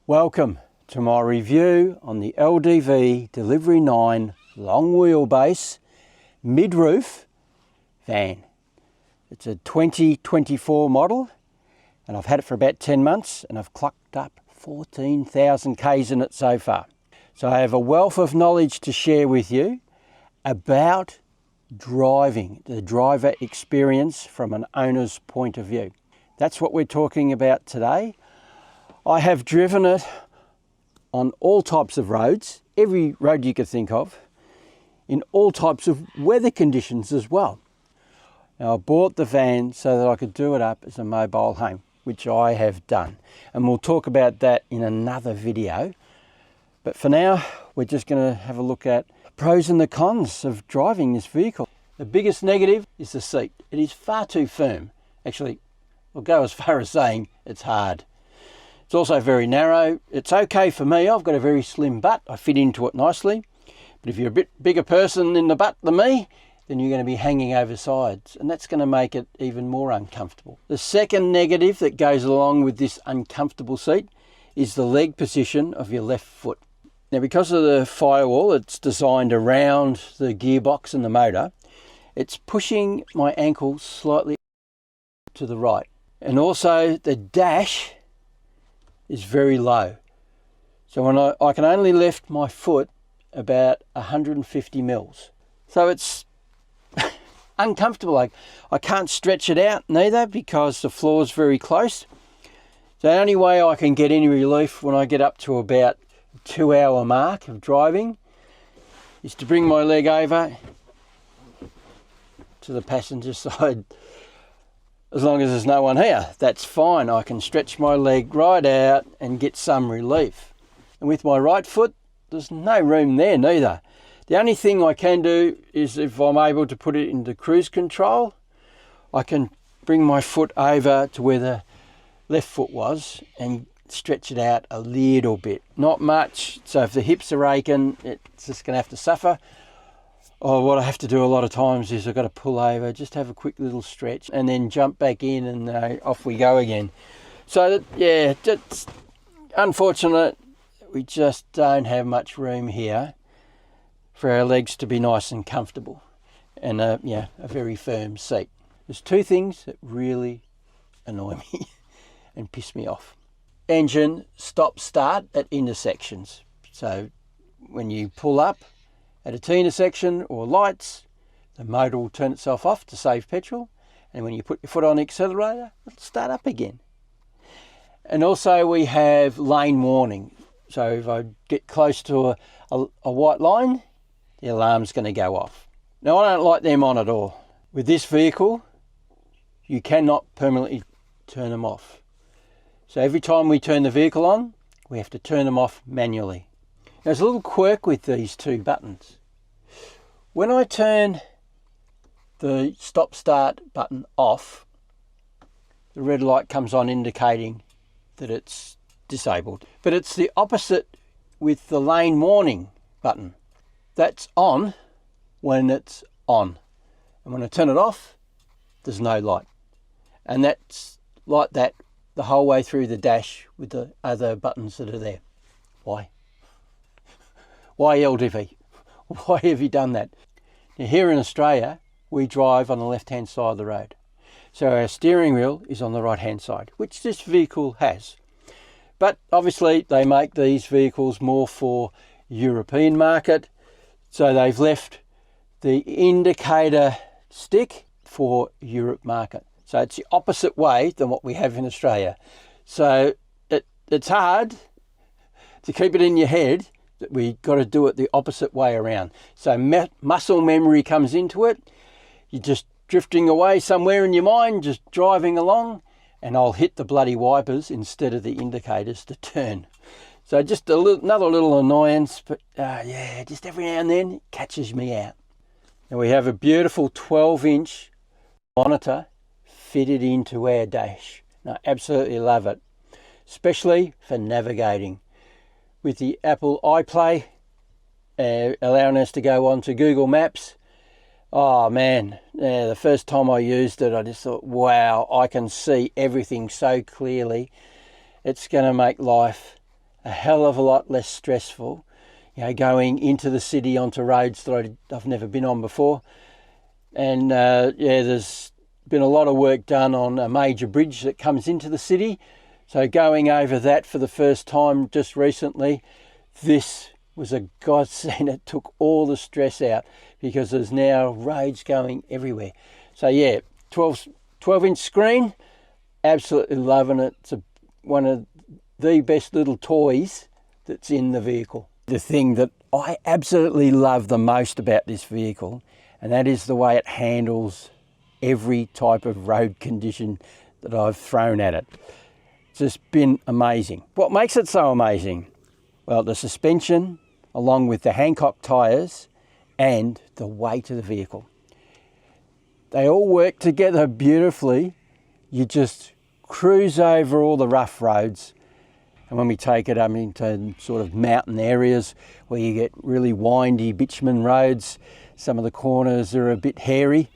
Welcome to my review on the LDV Delivery 9 long wheelbase mid-roof van. It's a 2024 model and I've had it for about 10 months and I've clocked up 14,000 Ks in it so far. So I have a wealth of knowledge to share with you about driving, the driver experience from an owner's point of view. That's what we're talking about today. I have driven it on all types of roads, every road you could think of, in all types of weather conditions as well. Now I bought the van so that I could do it up as a mobile home, which I have done. And we'll talk about that in another video. But for now, we're just going to have a look at the pros and the cons of driving this vehicle. The biggest negative is the seat. It is far too firm. Actually, I'll go as far as saying it's hard. It's also very narrow. It's okay for me. I've got a very slim butt. I fit into it nicely. But if you're a bit bigger person in the butt than me, then you're going to be hanging over sides, and that's going to make it even more uncomfortable. The second negative that goes along with this uncomfortable seat is the leg position of your left foot. Now, because of the firewall, it's designed around the gearbox and the motor, it's pushing my ankle slightly to the right. And also the dash is very low. So when I can only lift my foot about 150 mils. So it's uncomfortable. I can't stretch it out neither because the floor is very close. So the only way I can get any relief when I get up to about a 2-hour mark of driving is to bring my leg over to the passenger side. As long as there's no one here, that's fine. I can stretch my leg right out and get some relief. And with my right foot, there's no room there neither. The only thing I can do is if I'm able to put it into cruise control, I can bring my foot over to where the left foot was and stretch it out a little bit. Not much, so if the hips are aching, it's just going to have to suffer. Or what I have to do a lot of times is I've got to pull over, just have a quick little stretch and then jump back in and off we go again. So yeah, it's unfortunate. We just don't have much room here for our legs to be nice and comfortable and a very firm seat. There's two things that really annoy me and piss me off. Engine stop start at intersections. So when you pull up at a T-intersection or lights, the motor will turn itself off to save petrol, and when you put your foot on the accelerator, it'll start up again. And also we have lane warning. So if I get close to a white line, the alarm's going to go off. Now I don't like them on at all. With this vehicle, you cannot permanently turn them off. So every time we turn the vehicle on, we have to turn them off manually. There's a little quirk with these two buttons. When I turn the stop start button off, the red light comes on indicating that it's disabled. But it's the opposite with the lane warning button. That's on when it's on. And when I turn it off, there's no light. And that's like that the whole way through the dash with the other buttons that are there. Why? Why LDV? Why have you done that? Now here in Australia, we drive on the left-hand side of the road. So our steering wheel is on the right-hand side, which this vehicle has. But obviously they make these vehicles more for European market. So they've left the indicator stick for Europe market. So it's the opposite way than what we have in Australia. So it's hard to keep it in your head that we got to do it the opposite way around. So muscle memory comes into it. You're just drifting away somewhere in your mind, just driving along, and I'll hit the bloody wipers instead of the indicators to turn. So just another little annoyance, but yeah, just every now and then it catches me out. And we have a beautiful 12-inch monitor fitted into our dash. I absolutely love it, especially for navigating. With the Apple iPlay allowing us to go onto Google Maps. Oh man, the first time I used it, I just thought, wow, I can see everything so clearly. It's going to make life a hell of a lot less stressful, going into the city onto roads that I've never been on before. And there's been a lot of work done on a major bridge that comes into the city. So going over that for the first time just recently, this was a godsend. It took all the stress out because there's now roads going everywhere. So yeah, 12-inch screen, absolutely loving it. It's one of the best little toys that's in the vehicle. The thing that I absolutely love the most about this vehicle, and that is the way it handles every type of road condition that I've thrown at it. It's just been amazing. What makes it so amazing? Well, the suspension, along with the Hancock tyres and the weight of the vehicle. They all work together beautifully. You just cruise over all the rough roads. And when we take it up into sort of mountain areas where you get really windy bitumen roads, some of the corners are a bit hairy,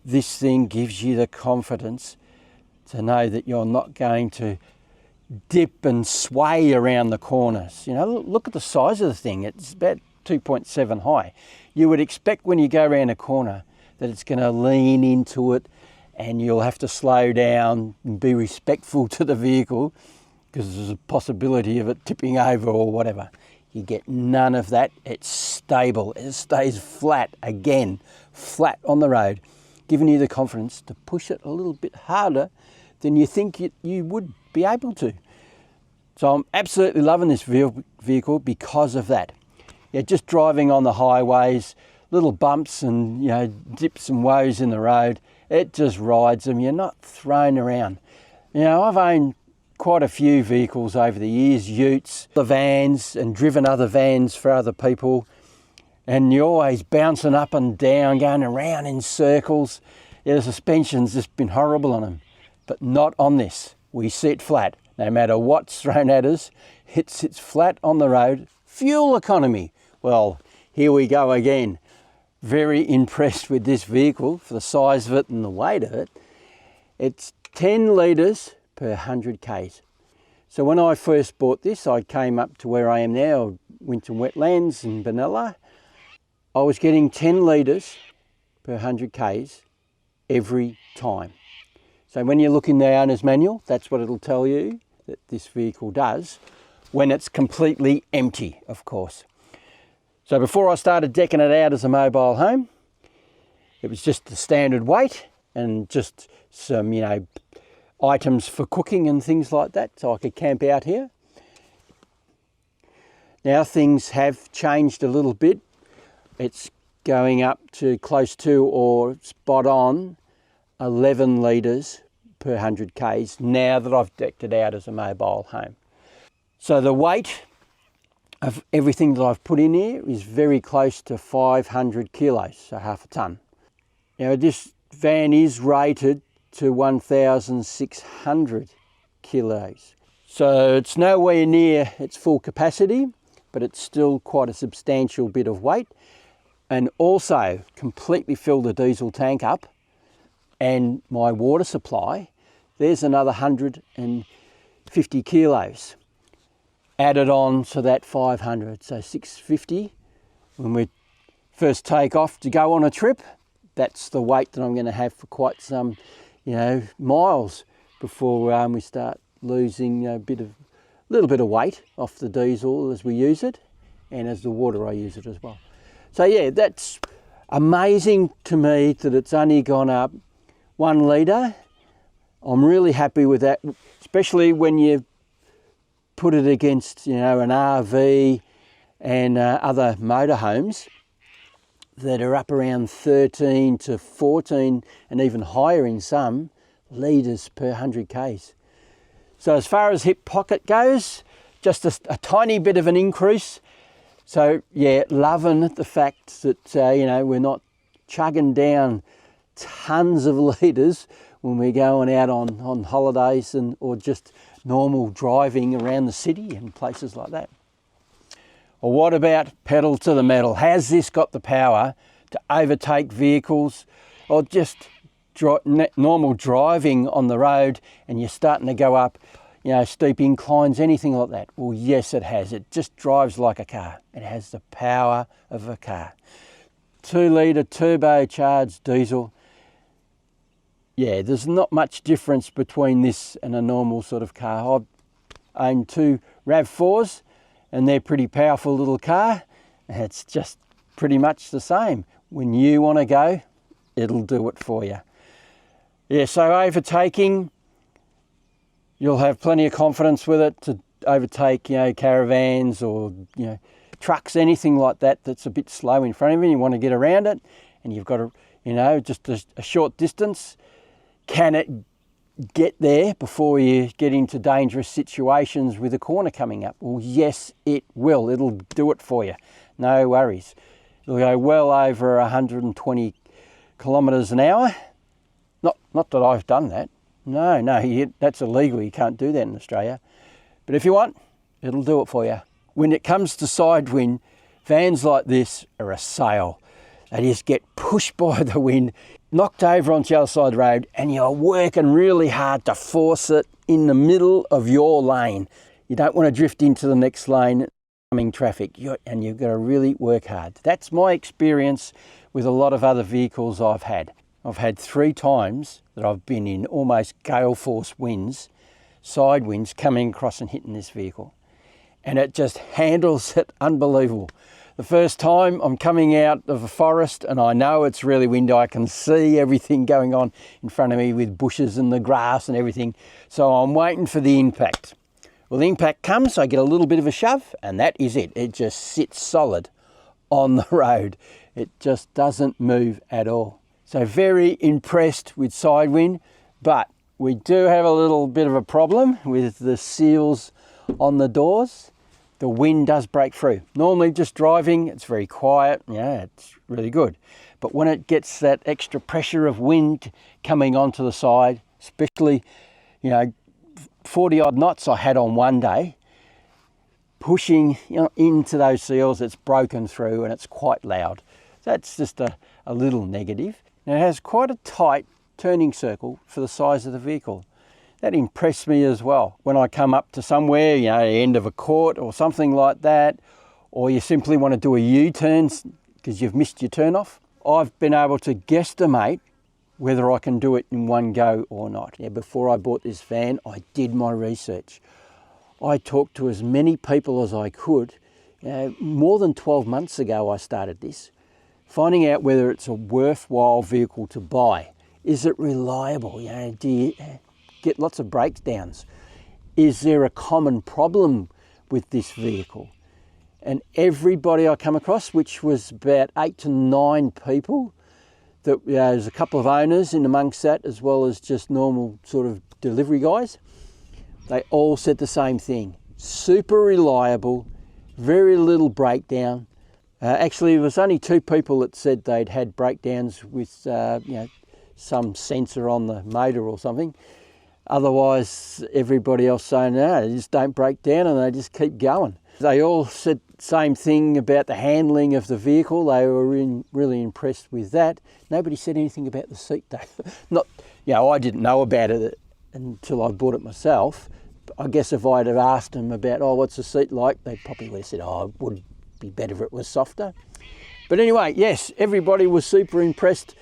this thing gives you the confidence to know that you're not going to dip and sway around the corners. Look at the size of the thing. It's about 2.7 high. You would expect when you go around a corner that it's going to lean into it and you'll have to slow down and be respectful to the vehicle because there's a possibility of it tipping over or whatever. You get none of that. It's stable. It stays flat again, flat on the road, giving you the confidence to push it a little bit harder than you think you would be able to. So I'm absolutely loving this vehicle because of that. Just driving on the highways, little bumps and dips and woes in the road, it just rides them. You're not thrown around. I've owned quite a few vehicles over the years, utes, the vans, and driven other vans for other people, and you're always bouncing up and down, going around in circles. The suspension's just been horrible on them, but not on this. We sit flat. No matter what's thrown at us, it sits flat on the road. Fuel economy. Well, here we go again. Very impressed with this vehicle for the size of it and the weight of it. It's 10 litres per 100 k's. So when I first bought this, I came up to where I am now, Winton Wetlands in Benalla. I was getting 10 litres per 100 k's every time. So when you look in the owner's manual, that's what it'll tell you that this vehicle does when it's completely empty, of course. So before I started decking it out as a mobile home, it was just the standard weight and just some, items for cooking and things like that, so I could camp out here. Now things have changed a little bit. It's going up to close to or spot on 11 litres per 100 k's now that I've decked it out as a mobile home. So the weight of everything that I've put in here is very close to 500 kilos, so half a tonne. Now this van is rated to 1,600 kilos. So it's nowhere near its full capacity, but it's still quite a substantial bit of weight. And also completely fill the diesel tank up and my water supply, there's another 150 kilos added on to that 500, so 650. When we first take off to go on a trip, that's the weight that I'm going to have for quite some, miles before we start losing a little bit of weight off the diesel as we use it, and as the water I use it as well. So yeah, that's amazing to me that it's only gone up 1 litre. I'm really happy with that, especially when you put it against, an RV and other motorhomes that are up around 13 to 14 and even higher in some litres per 100 k's. So as far as hip pocket goes, just a tiny bit of an increase. So yeah, loving the fact that, we're not chugging down tons of litres when we're going out on holidays or just normal driving around the city and places like that. Well, what about pedal to the metal? Has this got the power to overtake vehicles or just normal driving on the road and you're starting to go up, you know, steep inclines, anything like that. Well, yes, it has. It just drives like a car. It has the power of a car. 2-litre turbocharged diesel. Yeah, there's not much difference between this and a normal sort of car. I've owned 2 RAV4s and they're pretty powerful little car. It's just pretty much the same. When you want to go, it'll do it for you. Yeah, so overtaking, you'll have plenty of confidence with it to overtake, you know, caravans or, you know, trucks, anything like that that's a bit slow in front of you. You want to get around it and you've got to, you know, just a short distance. Can it get there before you get into dangerous situations with a corner coming up? Well, yes, it will. It'll do it for you. No worries. It'll go well over 120 kilometres an hour. Not that I've done that. No, that's illegal. You can't do that in Australia. But if you want, it'll do it for you. When it comes to side wind, vans like this are a sail. They just get pushed by the wind, knocked over onto the other side of the road, and you're working really hard to force it in the middle of your lane. You don't want to drift into the next lane, coming traffic, and you've got to really work hard. That's my experience with a lot of other vehicles I've had. I've had 3 times that I've been in almost gale force winds, side winds coming across and hitting this vehicle. And it just handles it unbelievable. The first time I'm coming out of a forest and I know it's really windy, I can see everything going on in front of me with bushes and the grass and everything. So I'm waiting for the impact. Well, the impact comes, I get a little bit of a shove and that is it. It just sits solid on the road. It just doesn't move at all. So very impressed with side wind, but we do have a little bit of a problem with the seals on the doors. The wind does break through. Normally just driving, it's very quiet, yeah, it's really good. But when it gets that extra pressure of wind coming onto the side, especially, you know, 40 odd knots I had on one day, pushing, you know, into those seals, it's broken through and it's quite loud. That's just a little negative. Now it has quite a tight turning circle for the size of the vehicle. That impressed me as well. When I come up to somewhere, you know, end of a court or something like that, or you simply want to do a U-turn because you've missed your turn off, I've been able to guesstimate whether I can do it in one go or not. Yeah, before I bought this van, I did my research. I talked to as many people as I could. More than 12 months ago I started this, finding out whether it's a worthwhile vehicle to buy. Is it reliable? You know, do you get lots of breakdowns? Is there a common problem with this vehicle? And everybody I come across, which was about 8 to 9 people, that there's a couple of owners in amongst that, as well as just normal sort of delivery guys, they all said the same thing. Super reliable, very little breakdown. Actually, there was only 2 people that said they'd had breakdowns with you know, some sensor on the motor or something. Otherwise, everybody else saying, no, they just don't break down and they just keep going. They all said the same thing about the handling of the vehicle. They were really impressed with that. Nobody said anything about the seat though. Not, you know, I didn't know about it until I bought it myself. I guess if I'd have asked them about, oh, what's the seat like, they probably would have said, oh, it would be better if it was softer. But anyway, yes, everybody was super impressed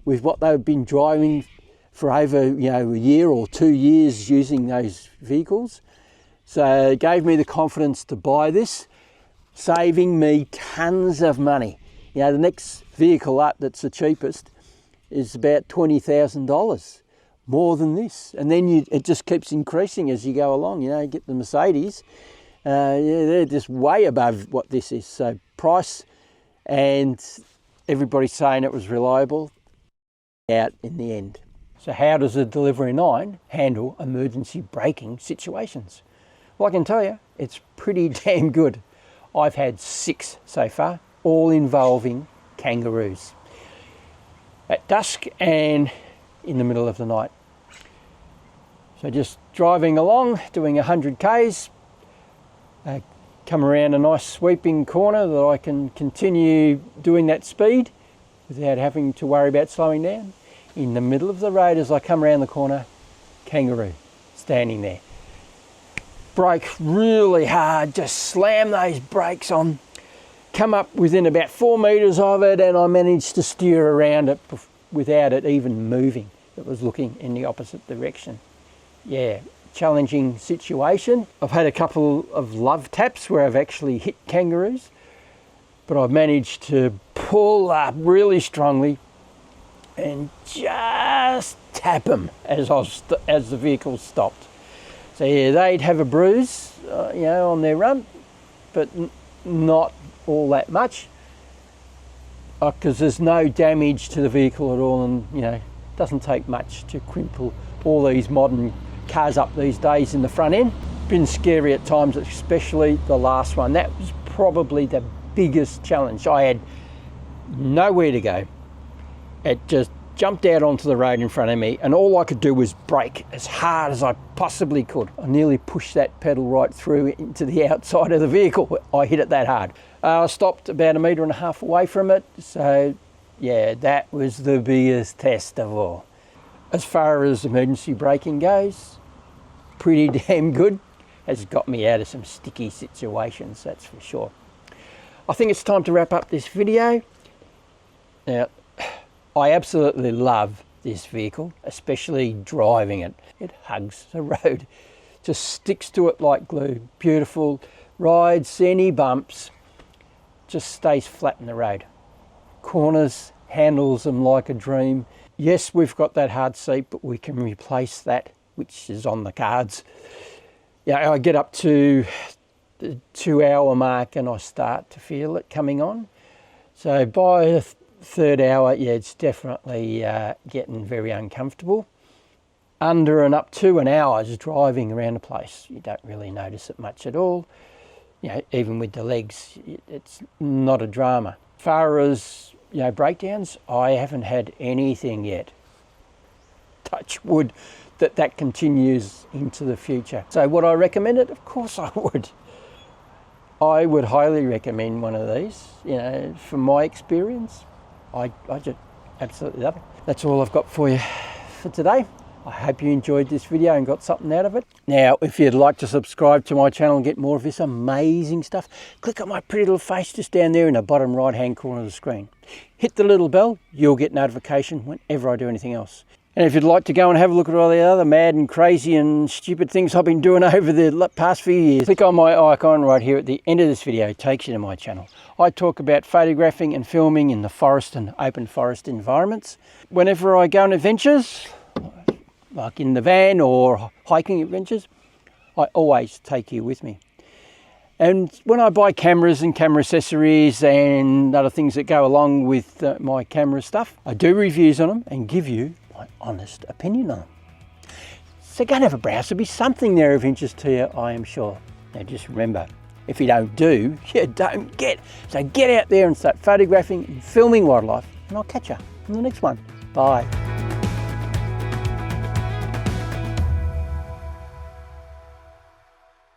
with what they've been driving for over, you know, a year or 2 years using those vehicles. So it gave me the confidence to buy this, saving me tons of money. You know, the next vehicle up that's the cheapest is about $20,000, more than this. And then it just keeps increasing as you go along. You know, you get the Mercedes, yeah, they're just way above what this is. So price, and everybody's saying it was reliable, out in the end. So how does a Delivery 9 handle emergency braking situations? Well, I can tell you, it's pretty damn good. I've had 6 so far, all involving kangaroos. At dusk and in the middle of the night. So just driving along, doing 100 Ks, come around a nice sweeping corner that I can continue doing that speed without having to worry about slowing down. In the middle of the road as I come around the corner, kangaroo standing there. brake really hard, just slam those brakes on, come up within about 4 metres of it, and I managed to steer around it without it even moving. It was looking in the opposite direction. Yeah, challenging situation. I've had a couple of love taps where I've actually hit kangaroos, but I've managed to pull up really strongly and just tap them as the vehicle stopped. So yeah, they'd have a bruise, you know, on their run, but not all that much, because there's no damage to the vehicle at all, and you know, it doesn't take much to cripple all these modern cars up these days in the front end. Been scary at times, especially the last one. That was probably the biggest challenge. I had nowhere to go. It just jumped out onto the road in front of me, and all I could do was brake as hard as I possibly could. I nearly pushed that pedal right through into the outside of the vehicle. I hit it that hard. I stopped about 1.5 meters away from it, so yeah, that was the biggest test of all. As far as emergency braking goes, pretty damn good. Has got me out of some sticky situations, that's for sure. I think it's time to wrap up this video. Now, I absolutely love this vehicle, especially driving it. It hugs the road, just sticks to it like glue. Beautiful, rides any bumps, just stays flat in the road. Corners, handles them like a dream. Yes, we've got that hard seat, but we can replace that, which is on the cards. Yeah, I get up to the 2-hour mark and I start to feel it coming on. So by the third hour, yeah, it's definitely getting very uncomfortable. Under and up to an hour just driving around the place, you don't really notice it much at all. You know, even with the legs, it's not a drama. As far as, you know, breakdowns, I haven't had anything yet. Touch wood that continues into the future. So would I recommend it? Of course I would. I would highly recommend one of these. You know, from my experience, I just absolutely love it. That's all I've got for you for today. I hope you enjoyed this video and got something out of it. Now, if you'd like to subscribe to my channel and get more of this amazing stuff, click on my pretty little face just down there in the bottom right hand corner of the screen. Hit the little bell, you'll get notification whenever I do anything else. And if you'd like to go and have a look at all the other mad and crazy and stupid things I've been doing over the past few years, click on my icon right here at the end of this video. It takes you to my channel. I talk about photographing and filming in the forest and open forest environments. Whenever I go on adventures, like in the van or hiking adventures, I always take you with me. And when I buy cameras and camera accessories and other things that go along with my camera stuff, I do reviews on them and give you my honest opinion on them. So go and have a browse. There'll be something there of interest to you, I am sure. Now just remember, if you don't do, you don't get. So get out there and start photographing and filming wildlife, and I'll catch you in the next one. Bye.